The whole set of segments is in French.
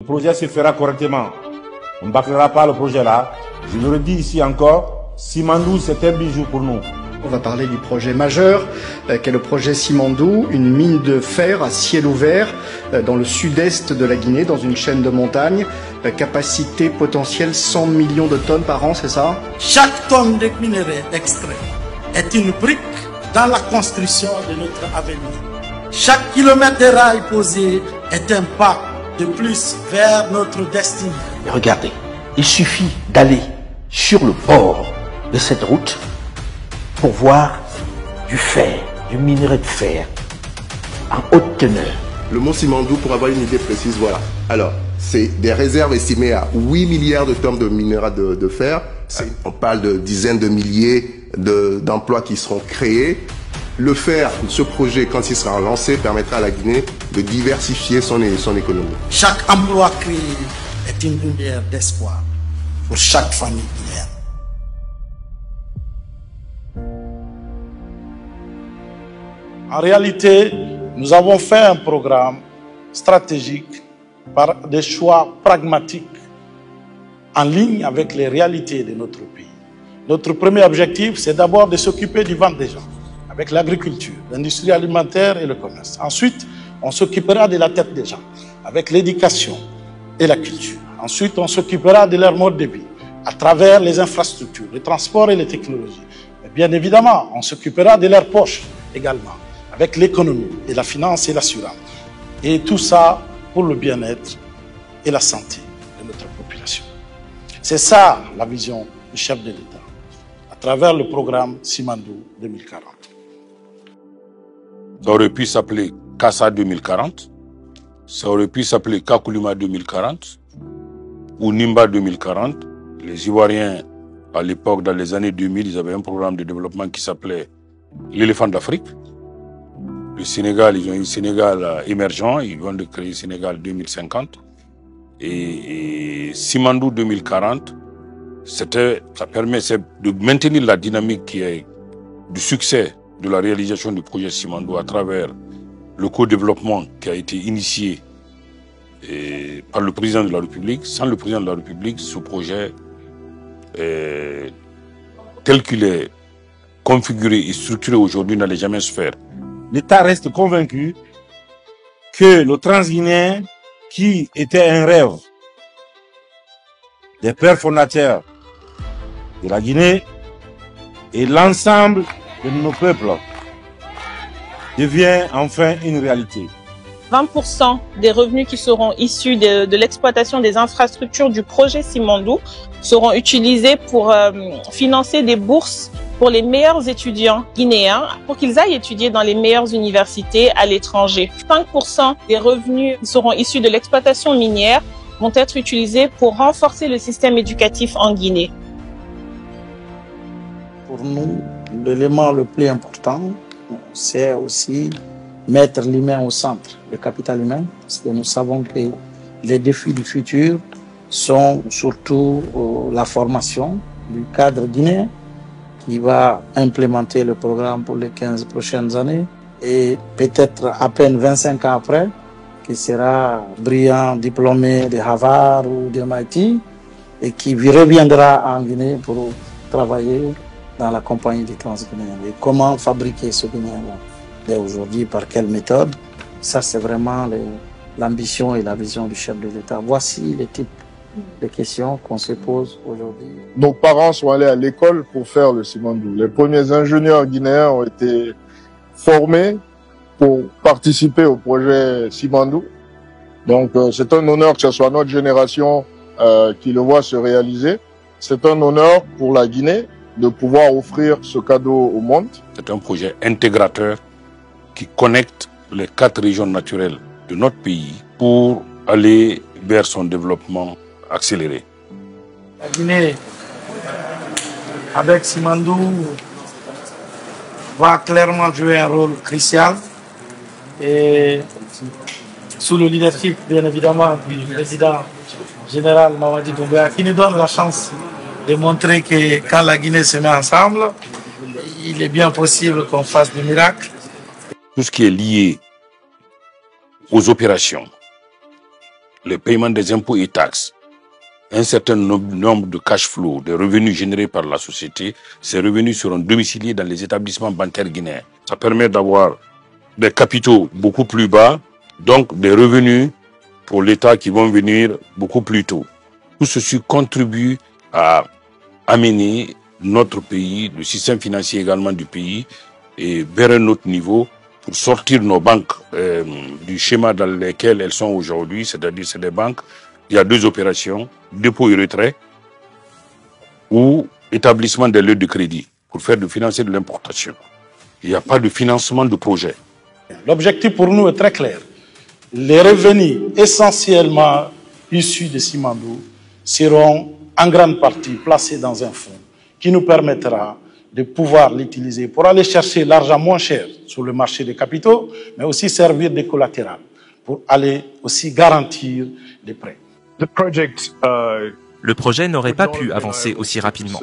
Le projet se fera correctement. On ne bâclera pas le projet là. Je le redis ici encore, Simandou, c'est un bijou pour nous. On va parler du projet majeur, qui est le projet Simandou, une mine de fer à ciel ouvert dans le sud-est de la Guinée, dans une chaîne de montagnes. Capacité potentielle 100 millions de tonnes par an, c'est ça? Chaque tonne de minerai extrait est une brique dans la construction de notre avenir. Chaque kilomètre de rail posé est un pas de plus vers notre destinée. Et regardez, il suffit d'aller sur le bord de cette route pour voir du fer, du minerai de fer en haute teneur. Le mont Simandou, pour avoir une idée précise, voilà. Alors, c'est des réserves estimées à 8 milliards de tonnes de minerai de fer. On parle de dizaines de milliers d'emplois qui seront créés. Le fer, ce projet, quand il sera lancé, permettra à la Guinée de diversifier son économie. Chaque emploi créé est une lumière d'espoir pour chaque famille guinéenne. En réalité, nous avons fait un programme stratégique par des choix pragmatiques en ligne avec les réalités de notre pays. Notre premier objectif, c'est d'abord de s'occuper du ventre des gens, avec l'agriculture, l'industrie alimentaire et le commerce. Ensuite, on s'occupera de la tête des gens, avec l'éducation et la culture. Ensuite, on s'occupera de leur mode de vie, à travers les infrastructures, les transports et les technologies. Mais bien évidemment, on s'occupera de leur poche également, avec l'économie et la finance et l'assurance. Et tout ça pour le bien-être et la santé de notre population. C'est ça la vision du chef de l'État, à travers le programme Simandou 2040. Ça aurait pu s'appeler Kassa 2040, ça aurait pu s'appeler Kakuluma 2040 ou Nimba 2040. Les Ivoiriens, à l'époque, dans les années 2000, ils avaient un programme de développement qui s'appelait l'éléphant d'Afrique. Le Sénégal, ils ont eu Sénégal émergent, ils vont de créer Sénégal 2050. Et Simandou 2040, ça permet de maintenir la dynamique qui est du succès de la réalisation du projet Simandou à travers le co-développement qui a été initié par le président de la République. Sans le président de la République, ce projet, tel qu'il est configuré et structuré aujourd'hui, n'allait jamais se faire. L'État reste convaincu que le Transguinéen, qui était un rêve des pères fondateurs de la Guinée et l'ensemble de nos peuples, devient enfin une réalité. 20% des revenus qui seront issus de l'exploitation des infrastructures du projet Simandou seront utilisés pour financer des bourses pour les meilleurs étudiants guinéens, pour qu'ils aillent étudier dans les meilleures universités à l'étranger. 5% des revenus qui seront issus de l'exploitation minière vont être utilisés pour renforcer le système éducatif en Guinée. Pour nous, l'élément le plus important, c'est aussi mettre l'humain au centre, le capital humain, parce que nous savons que les défis du futur sont surtout la formation du cadre guinéen qui va implémenter le programme pour les 15 prochaines années et peut-être à peine 25 ans après, qui sera brillant diplômé de Harvard ou de MIT et qui reviendra en Guinée pour travailler dans la compagnie des Transguinéens. Et comment fabriquer ce Guinéen-là dès aujourd'hui, par quelle méthode? Ça, c'est vraiment l'ambition et la vision du chef de l'État. Voici les types de questions qu'on se pose aujourd'hui. Nos parents sont allés à l'école pour faire le Simandou. Les premiers ingénieurs guinéens ont été formés pour participer au projet Simandou. Donc, c'est un honneur que ce soit notre génération qui le voit se réaliser. C'est un honneur pour la Guinée de pouvoir offrir ce cadeau au monde. C'est un projet intégrateur qui connecte les 4 régions naturelles de notre pays pour aller vers son développement accéléré. La Guinée, avec Simandou, va clairement jouer un rôle crucial et sous le leadership, bien évidemment, du président général Mamadi Doumbouya, qui nous donne la chance de montrer que quand la Guinée se met ensemble, il est bien possible qu'on fasse des miracles. Tout ce qui est lié aux opérations, les paiements des impôts et taxes, un certain nombre de cash flow, des revenus générés par la société, ces revenus seront domiciliés dans les établissements bancaires guinéens. Ça permet d'avoir des capitaux beaucoup plus bas, donc des revenus pour l'État qui vont venir beaucoup plus tôt. Tout ceci contribue à amener notre pays, le système financier également du pays, et vers un autre niveau pour sortir nos banques du schéma dans lequel elles sont aujourd'hui, c'est-à-dire c'est des banques. Il y a deux opérations, dépôt et retrait ou établissement des lieux de crédit pour faire de financer de l'importation. Il n'y a pas de financement de projet. L'objectif pour nous est très clair. Les revenus essentiellement issus de Simandou seront en grande partie placés dans un fonds qui nous permettra de pouvoir l'utiliser pour aller chercher l'argent moins cher sur le marché des capitaux, mais aussi servir de collatéral pour aller aussi garantir des prêts. Le projet n'aurait pas pu avancer aussi rapidement,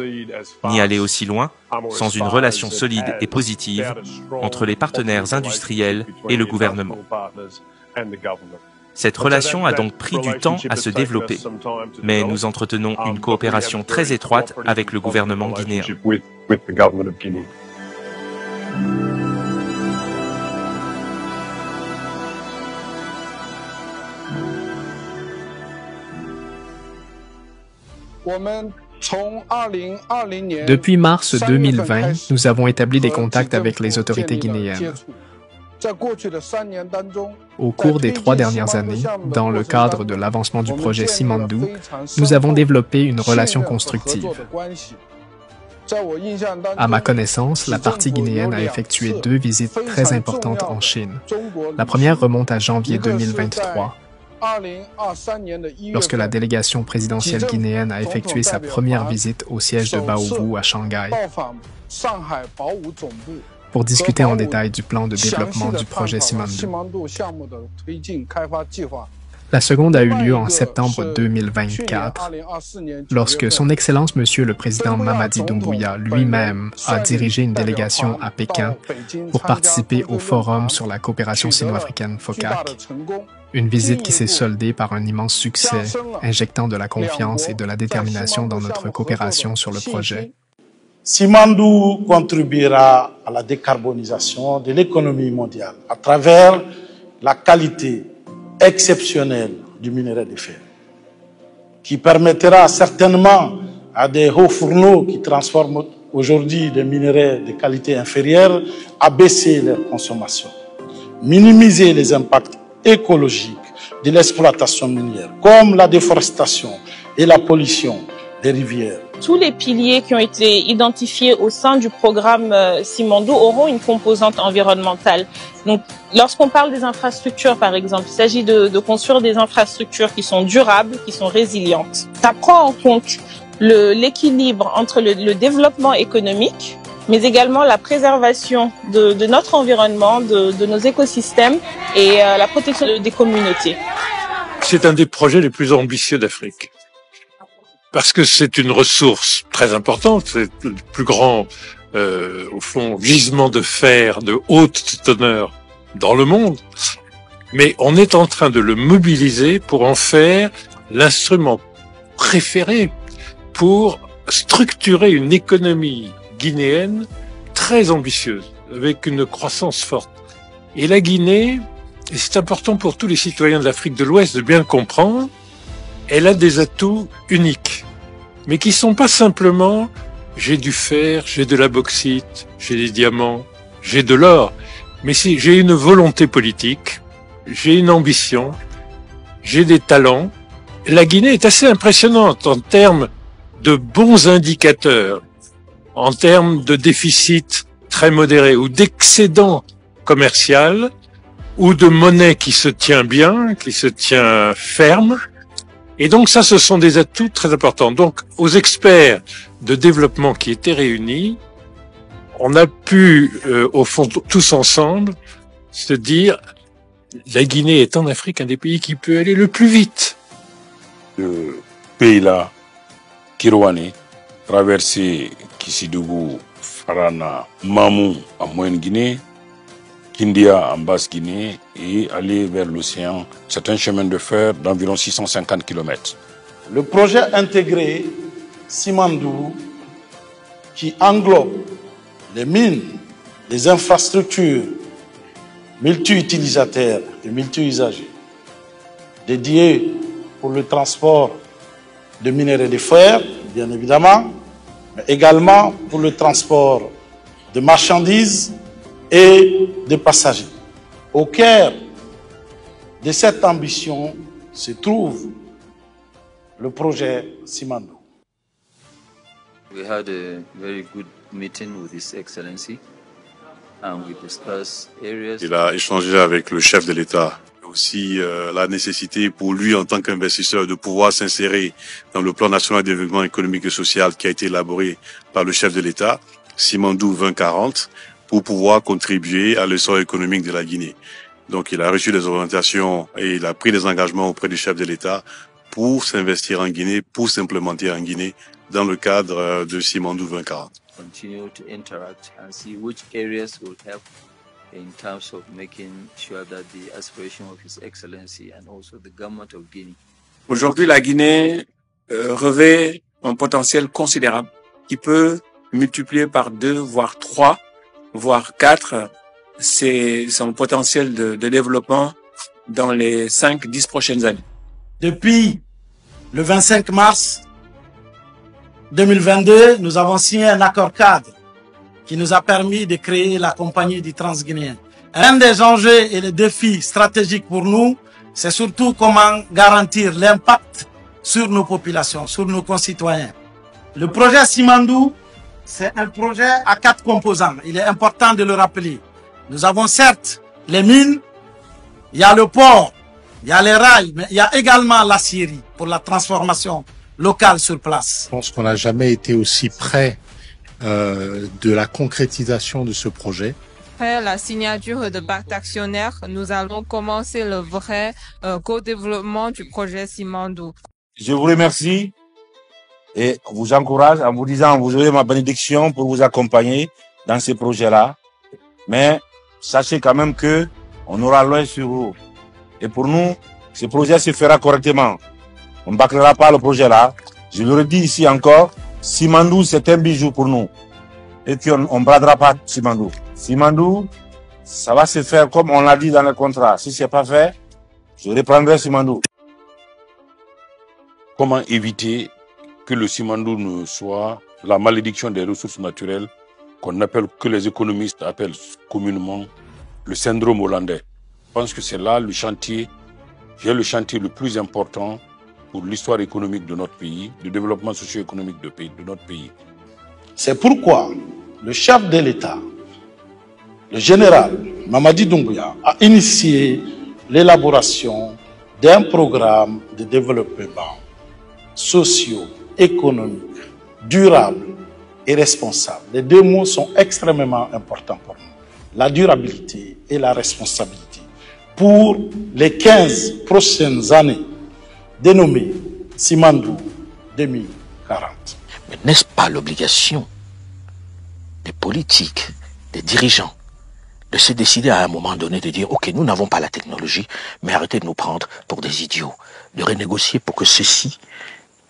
ni aller aussi loin, sans une relation solide et positive entre les partenaires industriels et le gouvernement. Cette relation a donc pris du temps à se développer, mais nous entretenons une coopération très étroite avec le gouvernement guinéen. Depuis mars 2020, nous avons établi des contacts avec les autorités guinéennes. Au cours des 3 dernières années, dans le cadre de l'avancement du projet Simandou, nous avons développé une relation constructive. À ma connaissance, la partie guinéenne a effectué 2 visites très importantes en Chine. La première remonte à janvier 2023, lorsque la délégation présidentielle guinéenne a effectué sa première visite au siège de Baowu à Shanghai pour discuter en détail du plan de développement du projet Simandou. La seconde a eu lieu en septembre 2024, lorsque son Excellence Monsieur le Président Mamadi Doumbouya lui-même a dirigé une délégation à Pékin pour participer au Forum sur la coopération sino-africaine FOCAC, une visite qui s'est soldée par un immense succès, injectant de la confiance et de la détermination dans notre coopération sur le projet. Simandou contribuera à la décarbonisation de l'économie mondiale à travers la qualité exceptionnelle du minerai de fer, qui permettra certainement à des hauts fourneaux qui transforment aujourd'hui des minerais de qualité inférieure à baisser leur consommation, minimiser les impacts écologiques de l'exploitation minière, comme la déforestation et la pollution des rivières. Tous les piliers qui ont été identifiés au sein du programme Simandou auront une composante environnementale. Donc, lorsqu'on parle des infrastructures, par exemple, il s'agit de construire des infrastructures qui sont durables, qui sont résilientes. Ça prend en compte l'équilibre entre le développement économique, mais également la préservation de notre environnement, de nos écosystèmes et la protection des communautés. C'est un des projets les plus ambitieux d'Afrique. Parce que c'est une ressource très importante, c'est le plus grand, au fond, gisement de fer de haute teneur dans le monde. Mais on est en train de le mobiliser pour en faire l'instrument préféré pour structurer une économie guinéenne très ambitieuse, avec une croissance forte. Et la Guinée, et c'est important pour tous les citoyens de l'Afrique de l'Ouest de bien le comprendre, elle a des atouts uniques, mais qui sont pas simplement j'ai du fer, j'ai de la bauxite, j'ai des diamants, j'ai de l'or, mais si j'ai une volonté politique, j'ai une ambition, j'ai des talents. La Guinée est assez impressionnante en termes de bons indicateurs, en termes de déficit très modéré ou d'excédent commercial ou de monnaie qui se tient bien, qui se tient ferme. Et donc ça, ce sont des atouts très importants. Donc aux experts de développement qui étaient réunis, on a pu, au fond, tous ensemble, se dire la Guinée est en Afrique un des pays qui peut aller le plus vite. Le pays-là, Kirouane, traverser Kissidougou, Farana, Mamou en Moyenne-Guinée, Kindia en Basse-Guinée et aller vers l'océan. C'est un chemin de fer d'environ 650 km. Le projet intégré Simandou, qui englobe les mines, les infrastructures multi-utilisateurs et multi-usagers, dédiés pour le transport de minerais de fer, bien évidemment, mais également pour le transport de marchandises et de passagers. Au cœur de cette ambition se trouve le projet Simandou. We had a very good meeting with His Excellency and we discussed areas. Il a échangé avec le chef de l'État. Aussi la nécessité pour lui en tant qu'investisseur de pouvoir s'insérer dans le plan national de développement économique et social qui a été élaboré par le chef de l'État, Simandou 2040, pour pouvoir contribuer à l'essor économique de la Guinée. Donc il a reçu des orientations et il a pris des engagements auprès du chef de l'État pour s'investir en Guinée, pour s'implémenter en Guinée dans le cadre de Simandou 2040. Continue to interact and see which areas will help in terms of making sure that the aspiration of His Excellency and also the government of Guinea. Aujourd'hui, la Guinée revêt un potentiel considérable qui peut multiplier par 2, voire 3, voire 4. C'est son potentiel de développement dans les 5-10 prochaines années. Depuis le 25 mars 2022, nous avons signé un accord cadre qui nous a permis de créer la compagnie du Transguinéen. Un des enjeux et les défis stratégiques pour nous, c'est surtout comment garantir l'impact sur nos populations, sur nos concitoyens. Le projet Simandou, c'est un projet à 4 composants. Il est important de le rappeler. Nous avons certes les mines, il y a le port, il y a les rails, mais il y a également l'acierie pour la transformation locale sur place. Je pense qu'on n'a jamais été aussi près de la concrétisation de ce projet. Après la signature de pacte d'actionnaires, nous allons commencer le vrai co-développement du projet Simandou. Je vous remercie et vous encourage en vous disant vous aurez ma bénédiction pour vous accompagner dans ces projets-là. Mais sachez quand même que on aura l'œil sur vous. Et pour nous, ce projet se fera correctement. On ne bâclera pas le projet-là. Je le redis ici encore, Simandou, c'est un bijou pour nous. Et puis, on ne bradera pas Simandou. Simandou, ça va se faire comme on l'a dit dans le contrat. Si ce n'est pas fait, je reprendrai Simandou. Comment éviter que le Simandou ne soit la malédiction des ressources naturelles que les économistes appellent communément le syndrome hollandais. Je pense que c'est là le chantier le plus important pour l'histoire économique de notre pays, le développement socio-économique de notre pays. C'est pourquoi le chef de l'État, le général Mamadi Doumbouya, a initié l'élaboration d'un programme de développement socio-économique, durable et responsable. Les 2 mots sont extrêmement importants pour nous. La durabilité et la responsabilité pour les 15 prochaines années, dénommé Simandou 2040. Mais n'est-ce pas l'obligation des politiques, des dirigeants, de se décider à un moment donné de dire « Ok, nous n'avons pas la technologie, mais arrêtez de nous prendre pour des idiots. » De renégocier pour que ceci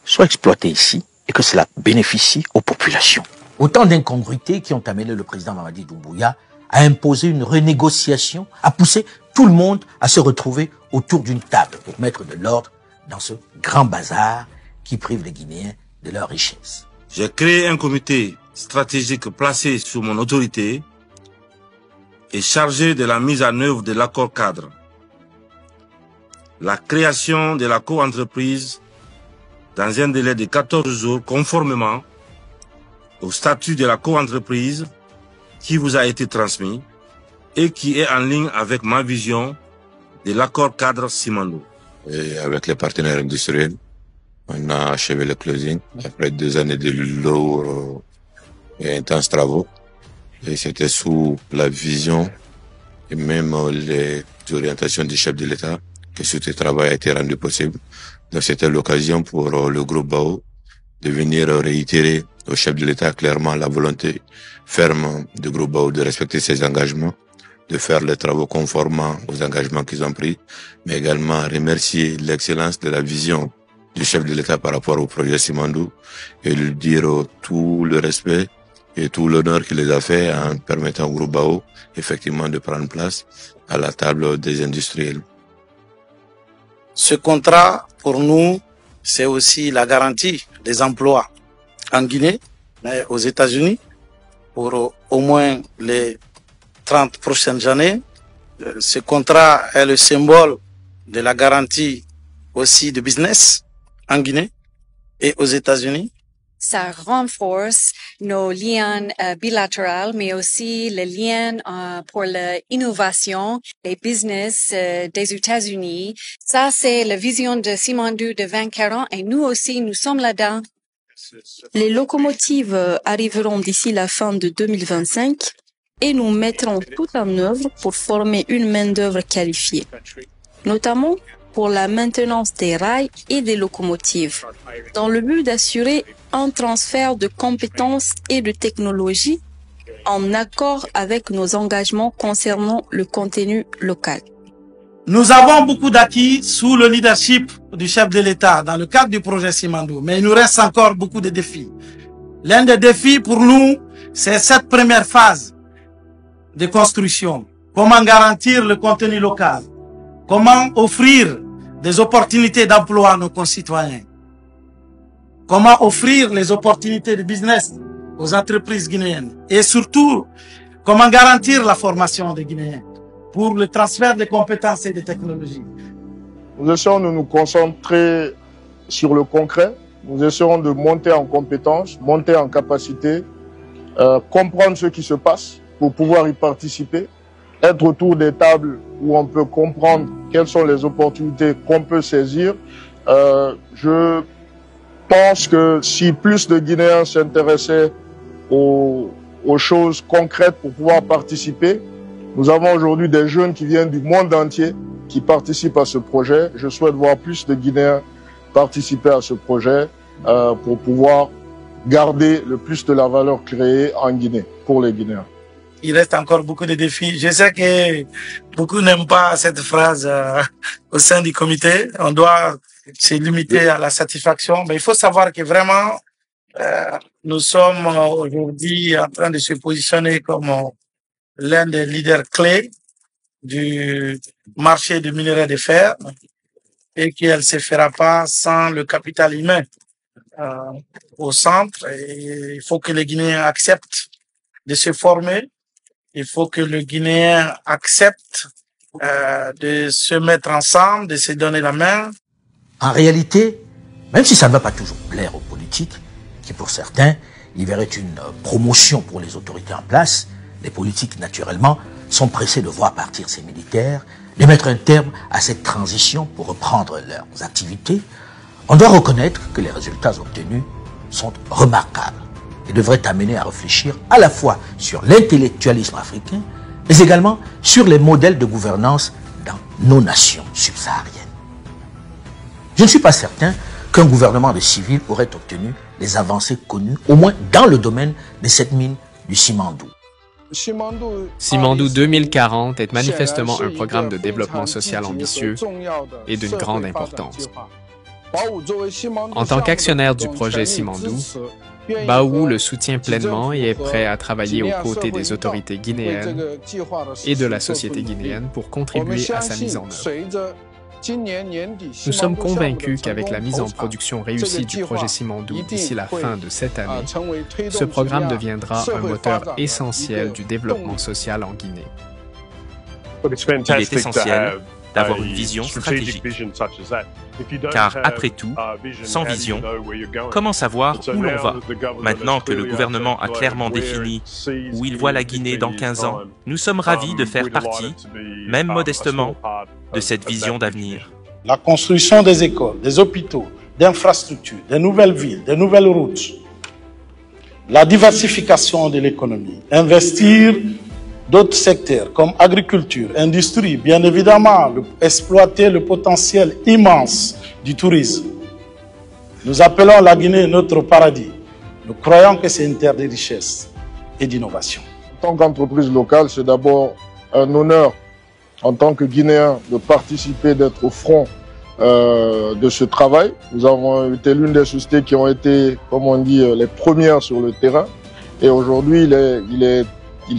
soit exploité ici et que cela bénéficie aux populations. Autant d'incongruités qui ont amené le président Mamadi Doumbouya à imposer une renégociation, à pousser tout le monde à se retrouver autour d'une table pour mettre de l'ordre dans ce grand bazar qui prive les Guinéens de leur richesse. J'ai créé un comité stratégique placé sous mon autorité et chargé de la mise en œuvre de l'accord cadre. La création de la co-entreprise dans un délai de 14 jours conformément au statut de la co-entreprise qui vous a été transmis et qui est en ligne avec ma vision de l'accord cadre Simandou. Et avec les partenaires industriels, on a achevé le closing après 2 années de lourds et intenses travaux. Et c'était sous la vision et même les orientations du chef de l'État que ce travail a été rendu possible. Donc c'était l'occasion pour le groupe BAO de venir réitérer au chef de l'État clairement la volonté ferme du groupe BAO de respecter ses engagements de faire les travaux conformément aux engagements qu'ils ont pris, mais également remercier l'excellence de la vision du chef de l'État par rapport au projet Simandou et lui dire tout le respect et tout l'honneur qu'il les a fait en permettant au groupe Bao effectivement de prendre place à la table des industriels. Ce contrat, pour nous, c'est aussi la garantie des emplois en Guinée, mais aux États-Unis, pour au moins les 30 prochaines années. Ce contrat est le symbole de la garantie aussi de business en Guinée et aux États-Unis. Ça renforce nos liens bilatéraux, mais aussi les liens pour l'innovation, les business des États-Unis. Ça, c'est la vision de Simandou de 2040 et nous aussi, nous sommes là-dedans. Les locomotives arriveront d'ici la fin de 2025 et nous mettrons tout en œuvre pour former une main-d'œuvre qualifiée, notamment pour la maintenance des rails et des locomotives, dans le but d'assurer un transfert de compétences et de technologies en accord avec nos engagements concernant le contenu local. Nous avons beaucoup d'acquis sous le leadership du chef de l'État dans le cadre du projet Simandou, mais il nous reste encore beaucoup de défis. L'un des défis pour nous, c'est cette première phase de construction. Comment garantir le contenu local? Comment offrir des opportunités d'emploi à nos concitoyens? Comment offrir les opportunités de business aux entreprises guinéennes? Et surtout, comment garantir la formation des Guinéens pour le transfert des compétences et des technologies? Nous essayons de nous concentrer sur le concret. Nous essayons de monter en compétences, monter en capacité, comprendre ce qui se passe pour pouvoir y participer, être autour des tables où on peut comprendre quelles sont les opportunités qu'on peut saisir. Je pense que si plus de Guinéens s'intéressaient aux choses concrètes pour pouvoir participer, nous avons aujourd'hui des jeunes qui viennent du monde entier qui participent à ce projet. Je souhaite voir plus de Guinéens participer à ce projet pour pouvoir garder le plus de la valeur créée en Guinée pour les Guinéens. Il reste encore beaucoup de défis. Je sais que beaucoup n'aiment pas cette phrase au sein du comité. On doit se limiter à la satisfaction. Mais il faut savoir que vraiment, nous sommes aujourd'hui en train de se positionner comme l'un des leaders clés du marché du minerai de fer et qu'elle ne se fera pas sans le capital humain au centre. Et il faut que les Guinéens acceptent de se former. Il faut que le Guinéen accepte de se mettre ensemble, de se donner la main. En réalité, même si ça ne va pas toujours plaire aux politiques, qui pour certains y verraient une promotion pour les autorités en place, les politiques, naturellement, sont pressés de voir partir ces militaires, de mettre un terme à cette transition pour reprendre leurs activités. On doit reconnaître que les résultats obtenus sont remarquables et devraient amener à réfléchir à la fois sur l'intellectualisme africain, mais également sur les modèles de gouvernance dans nos nations subsahariennes. Je ne suis pas certain qu'un gouvernement de civils aurait obtenu les avancées connues, au moins dans le domaine de cette mine du Simandou. Simandou 2040 est manifestement un programme de développement social ambitieux et d'une grande importance. En tant qu'actionnaire du projet Simandou, Bao le soutient pleinement et est prêt à travailler aux côtés des autorités guinéennes et de la société guinéenne pour contribuer à sa mise en œuvre. Nous sommes convaincus qu'avec la mise en production réussie du projet Simandou d'ici la fin de cette année, ce programme deviendra un moteur essentiel du développement social en Guinée. Il est essentiel d'avoir une vision stratégique. Car après tout, sans vision, comment savoir où l'on va? Maintenant que le gouvernement a clairement défini où il voit la Guinée dans 15 ans, nous sommes ravis de faire partie, même modestement, de cette vision d'avenir. La construction des écoles, des hôpitaux, d'infrastructures, des nouvelles villes, des nouvelles routes, la diversification de l'économie, investir d'autres secteurs comme agriculture, industrie, bien évidemment, exploiter le potentiel immense du tourisme. Nous appelons la Guinée notre paradis. Nous croyons que c'est une terre de richesse et d'innovation. En tant qu'entreprise locale, c'est d'abord un honneur en tant que Guinéen de participer, d'être au front de ce travail. Nous avons été l'une des sociétés qui ont été, comme on dit, les premières sur le terrain. Et aujourd'hui, il est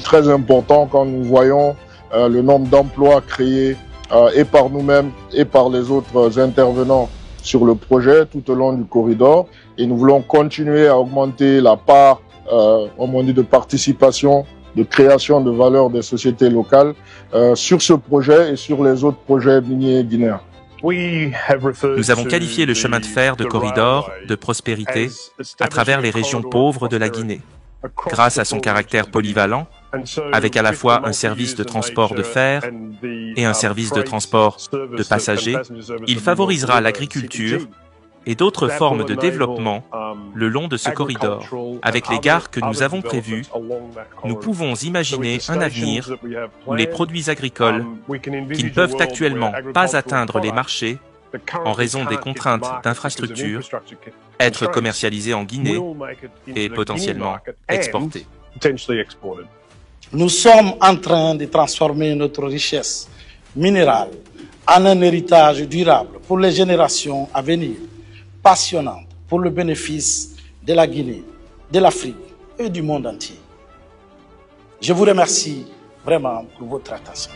très important quand nous voyons le nombre d'emplois créés et par nous-mêmes et par les autres intervenants sur le projet tout au long du corridor. Et nous voulons continuer à augmenter la part, comme on dit, de participation, de création de valeur des sociétés locales sur ce projet et sur les autres projets miniers guinéens. Nous avons qualifié le chemin de fer de corridor de prospérité à travers les régions pauvres de la Guinée. Grâce à son caractère polyvalent, avec à la fois un service de transport de fer et un service de transport de passagers, il favorisera l'agriculture et d'autres formes de développement le long de ce corridor. Avec les gares que nous avons prévues, nous pouvons imaginer un avenir où les produits agricoles, qui ne peuvent actuellement pas atteindre les marchés en raison des contraintes d'infrastructure, être commercialisés en Guinée et potentiellement exportés. Nous sommes en train de transformer notre richesse minérale en un héritage durable pour les générations à venir, passionnante pour le bénéfice de la Guinée, de l'Afrique et du monde entier. Je vous remercie vraiment pour votre attention.